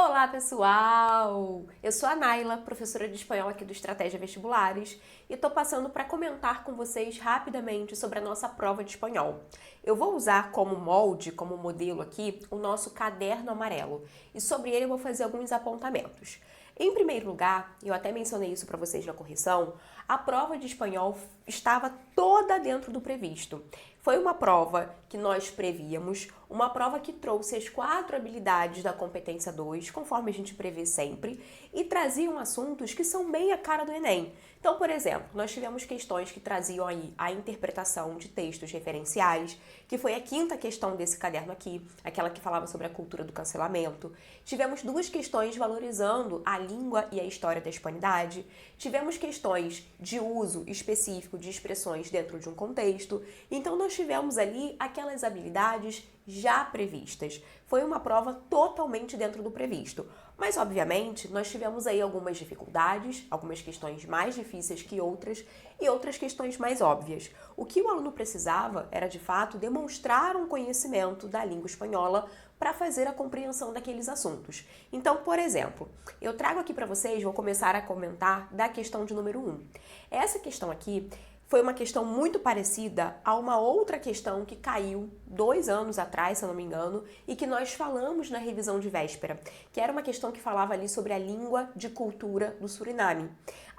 Olá, pessoal! Eu sou a Naila, professora de espanhol aqui do Estratégia Vestibulares, e estou passando para comentar com vocês rapidamente sobre a nossa prova de espanhol. Eu vou usar como molde, como modelo aqui, o nosso caderno amarelo, e sobre ele eu vou fazer alguns apontamentos. Em primeiro lugar, eu até mencionei isso para vocês na correção, a prova de espanhol estava toda dentro do previsto. Foi uma prova que nós prevíamos, uma prova que trouxe as 4 habilidades da competência 2, conforme a gente prevê sempre, e traziam assuntos que são bem a cara do Enem. Então, por exemplo, nós tivemos questões que traziam aí a interpretação de textos referenciais, que foi a 5ª questão desse caderno aqui, aquela que falava sobre a cultura do cancelamento. Tivemos 2 questões valorizando a língua e a história da hispanidade. Tivemos questões de uso específico de expressões dentro de um contexto. Então, nós tivemos ali aquelas habilidades já previstas. Foi uma prova totalmente dentro do previsto. Mas, obviamente, nós tivemos aí algumas dificuldades, algumas questões mais difíceis que outras e outras questões mais óbvias. O que o aluno precisava era, de fato, demonstrar um conhecimento da língua espanhola para fazer a compreensão daqueles assuntos. Então, por exemplo, eu trago aqui para vocês, vou começar a comentar da questão de número 1. Essa questão aqui foi uma questão muito parecida a uma outra questão que caiu 2 anos atrás, se eu não me engano, e que nós falamos na revisão de véspera, que era uma questão que falava ali sobre a língua de cultura do Suriname.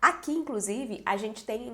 Aqui, inclusive, a gente tem,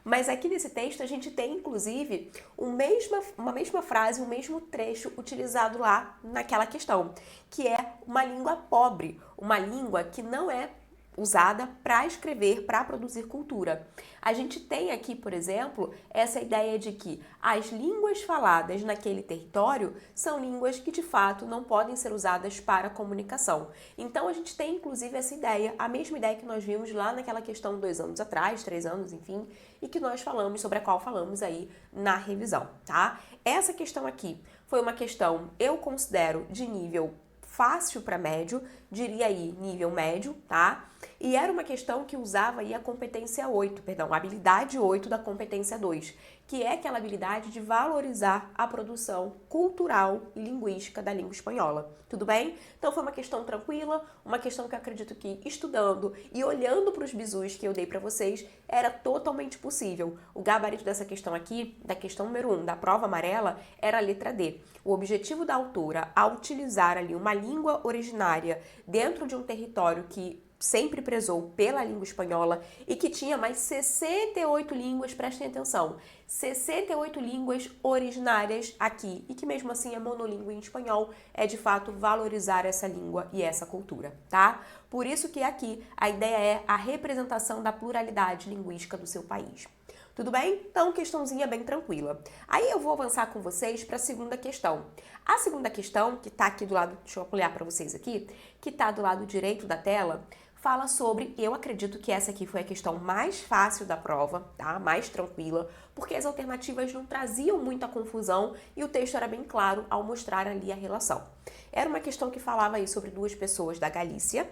mas aqui nesse texto a gente tem, inclusive, uma mesma frase, um mesmo trecho utilizado lá naquela questão, que é uma língua pobre, uma língua que não é usada para escrever, para produzir cultura. A gente tem aqui, por exemplo, essa ideia de que as línguas faladas naquele território são línguas que, de fato, não podem ser usadas para comunicação. Então, a gente tem, inclusive, essa ideia, a mesma ideia que nós vimos lá naquela questão 2 anos atrás, 3 anos, enfim, e que nós falamos, sobre a qual falamos aí na revisão, tá? Essa questão aqui foi uma questão, eu considero, de nível fácil para médio, diria aí nível médio, tá? E era uma questão que usava aí a competência 8, a habilidade 8 da competência 2, que é aquela habilidade de valorizar a produção cultural e linguística da língua espanhola. Tudo bem? Então foi uma questão tranquila, uma questão que eu acredito que estudando e olhando para os bizus que eu dei para vocês, era totalmente possível. O gabarito dessa questão aqui, da questão número 1, da prova amarela, era a letra D. O objetivo da autora, ao utilizar ali uma língua originária dentro de um território que sempre prezou pela língua espanhola e que tinha mais 68 línguas, prestem atenção, 68 línguas originárias aqui e que mesmo assim é monolíngue em espanhol, é de fato valorizar essa língua e essa cultura, tá? Por isso que aqui a ideia é a representação da pluralidade linguística do seu país. Tudo bem? Então, questãozinha bem tranquila. Aí eu vou avançar com vocês para a segunda questão. A segunda questão, que está aqui do lado, deixa eu olhar para vocês aqui, que está do lado direito da tela, fala sobre, eu acredito que essa aqui foi a questão mais fácil da prova, tá? Mais tranquila, porque as alternativas não traziam muita confusão e o texto era bem claro ao mostrar ali a relação. Era uma questão que falava aí sobre 2 pessoas da Galícia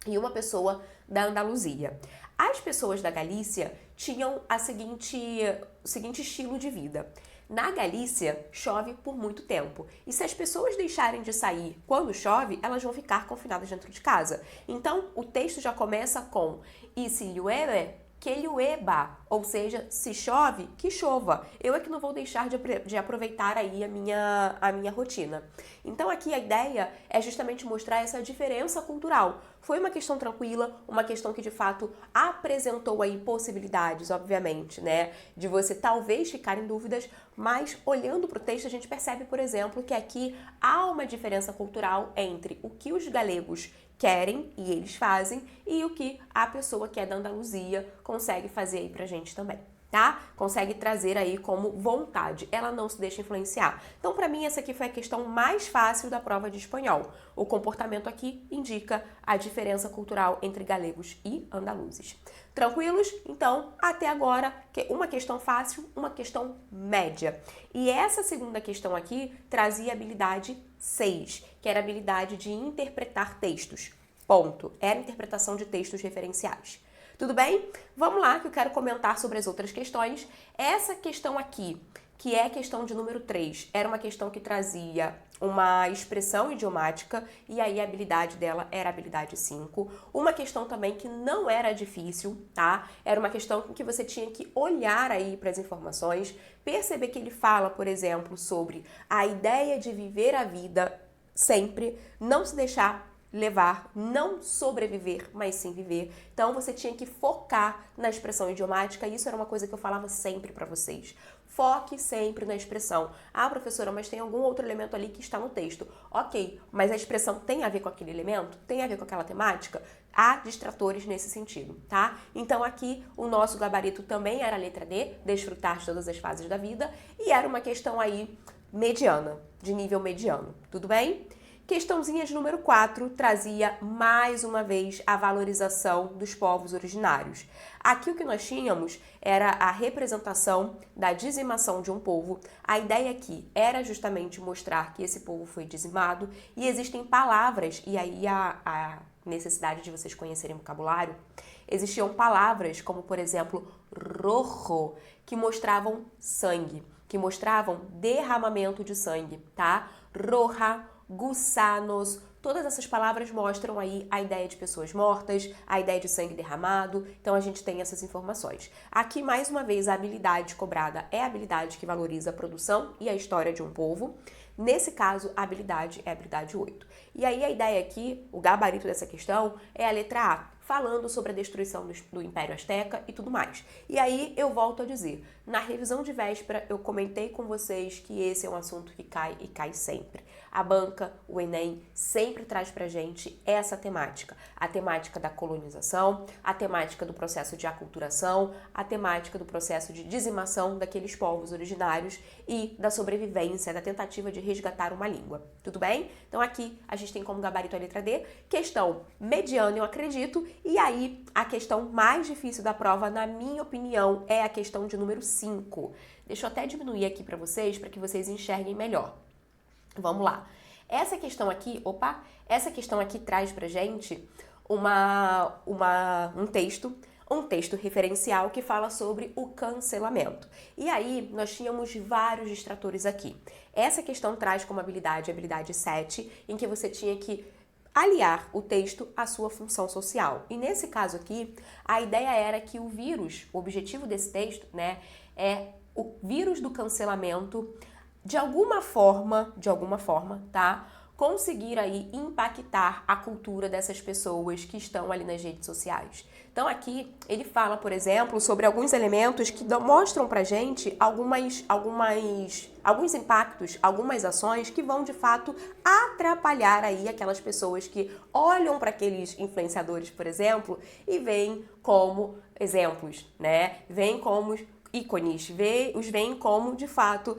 e uma pessoa da Andaluzia. As pessoas da Galícia tinham o seguinte estilo de vida. Na Galícia, chove por muito tempo. E se as pessoas deixarem de sair quando chove, elas vão ficar confinadas dentro de casa. Então, o texto já começa com "Y si llueve, que llueva", ou seja, se chove, que chova. Eu é que não vou deixar de aproveitar aí a minha rotina. Então aqui a ideia é justamente mostrar essa diferença cultural. Foi uma questão tranquila, uma questão que de fato apresentou aí possibilidades, obviamente, né, de você talvez ficar em dúvidas, mas olhando para o texto a gente percebe, por exemplo, que aqui há uma diferença cultural entre o que os galegos querem e eles fazem e o que a pessoa que é da Andaluzia consegue fazer aí pra gente também, tá? Consegue trazer aí como vontade, ela não se deixa influenciar. Então, pra mim, essa aqui foi a questão mais fácil da prova de espanhol. O comportamento aqui indica a diferença cultural entre galegos e andaluzes. Tranquilos? Então, até agora, uma questão fácil, uma questão média. E essa segunda questão aqui trazia a habilidade 6, que era a habilidade de interpretar textos. Ponto. Era a interpretação de textos referenciais. Tudo bem? Vamos lá, que eu quero comentar sobre as outras questões. Essa questão aqui, que é a questão de número 3, era uma questão que trazia uma expressão idiomática, e aí a habilidade dela era a habilidade 5. Uma questão também que não era difícil, tá? Era uma questão em que você tinha que olhar aí para as informações, perceber que ele fala, por exemplo, sobre a ideia de viver a vida sempre, não se deixar levar, não sobreviver, mas sim viver. Então você tinha que focar na expressão idiomática, e isso era uma coisa que eu falava sempre para vocês. Foque sempre na expressão. Ah, professora, mas tem algum outro elemento ali que está no texto. Ok, mas a expressão tem a ver com aquele elemento? Tem a ver com aquela temática? Há distratores nesse sentido, tá? Então aqui o nosso gabarito também era a letra D, desfrutar de todas as fases da vida, e era uma questão aí mediana, de nível mediano, tudo bem? Questãozinha de número 4 trazia mais uma vez a valorização dos povos originários. Aqui o que nós tínhamos era a representação da dizimação de um povo. A ideia aqui era justamente mostrar que esse povo foi dizimado, e existem palavras, e aí a necessidade de vocês conhecerem o vocabulário, existiam palavras como, por exemplo, rojo, que mostravam sangue, que mostravam derramamento de sangue, tá? Roja, gusanos, todas essas palavras mostram aí a ideia de pessoas mortas, a ideia de sangue derramado, então a gente tem essas informações. Aqui, mais uma vez, a habilidade cobrada é a habilidade que valoriza a produção e a história de um povo. Nesse caso, a habilidade é a habilidade 8. E aí a ideia aqui, o gabarito dessa questão, é a letra A, falando sobre a destruição do Império Azteca e tudo mais. E aí eu volto a dizer, na revisão de véspera eu comentei com vocês que esse é um assunto que cai e cai sempre. A banca, o Enem, sempre traz pra gente essa temática. A temática da colonização, a temática do processo de aculturação, a temática do processo de dizimação daqueles povos originários e da sobrevivência, da tentativa de resgatar uma língua. Tudo bem? Então aqui a gente tem como gabarito a letra D, questão mediana, eu acredito, e aí a questão mais difícil da prova, na minha opinião, é a questão de número 5. Deixa eu até diminuir aqui para vocês que enxerguem melhor. Vamos lá. Essa questão aqui traz pra gente um texto referencial que fala sobre o cancelamento. E aí, nós tínhamos vários distratores aqui. Essa questão traz como habilidade a habilidade 7, em que você tinha que aliar o texto à sua função social. E nesse caso aqui, a ideia era que o objetivo desse texto, né, é o vírus do cancelamento, de alguma forma, tá? Conseguir aí impactar a cultura dessas pessoas que estão ali nas redes sociais. Então aqui ele fala, por exemplo, sobre alguns elementos que mostram pra gente alguns impactos, algumas ações que vão de fato atrapalhar aí aquelas pessoas que olham para aqueles influenciadores, por exemplo, e veem como exemplos, né? Veem como ícones, os veem como de fato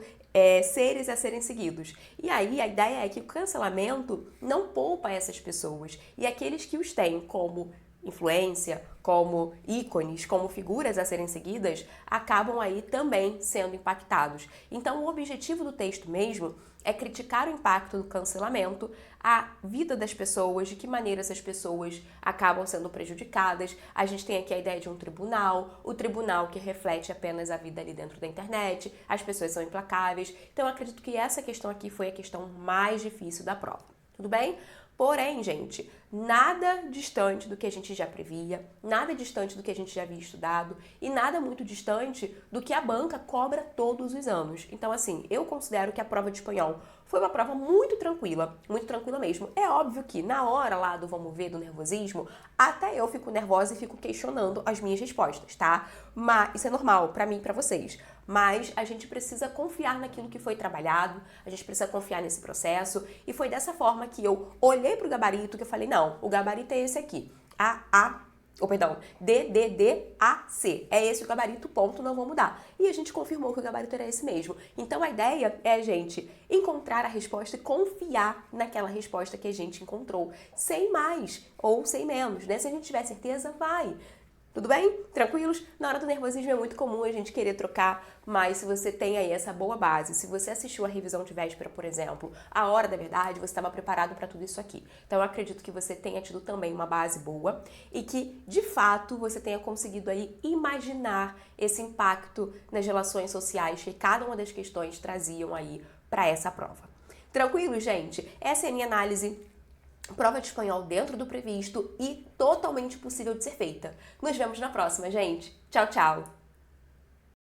seres a serem seguidos. E aí a ideia é que o cancelamento não poupa essas pessoas, e aqueles que os têm como influência, como ícones, como figuras a serem seguidas, acabam aí também sendo impactados. Então o objetivo do texto mesmo é criticar o impacto do cancelamento, a vida das pessoas, de que maneira essas pessoas acabam sendo prejudicadas. A gente tem aqui a ideia de um tribunal, o tribunal que reflete apenas a vida ali dentro da internet, as pessoas são implacáveis. Então eu acredito que essa questão aqui foi a questão mais difícil da prova. Tudo bem? Porém, gente, nada distante do que a gente já previa, nada distante do que a gente já havia estudado e nada muito distante do que a banca cobra todos os anos. Então, assim, eu considero que a prova de espanhol foi uma prova muito tranquila mesmo. É óbvio que na hora lá do vamos ver, do nervosismo, até eu fico nervosa e fico questionando as minhas respostas, tá? Mas isso é normal pra mim e pra vocês. Mas a gente precisa confiar naquilo que foi trabalhado, a gente precisa confiar nesse processo, e foi dessa forma que eu olhei pro gabarito, que eu falei, não, o gabarito é esse aqui, D, D, D, A, C. É esse o gabarito, ponto, não vou mudar. E a gente confirmou que o gabarito era esse mesmo. Então a ideia é a gente encontrar a resposta e confiar naquela resposta que a gente encontrou, sem mais ou sem menos, né? Se a gente tiver certeza, vai. Tudo bem? Tranquilos? Na hora do nervosismo é muito comum a gente querer trocar, mas se você tem aí essa boa base, se você assistiu a revisão de véspera, por exemplo, a hora da verdade, você estava preparado para tudo isso aqui. Então eu acredito que você tenha tido também uma base boa e que, de fato, você tenha conseguido aí imaginar esse impacto nas relações sociais que cada uma das questões traziam aí para essa prova. Tranquilo, gente? Essa é a minha análise. Prova de espanhol dentro do previsto e totalmente possível de ser feita. Nos vemos na próxima, gente. Tchau, tchau!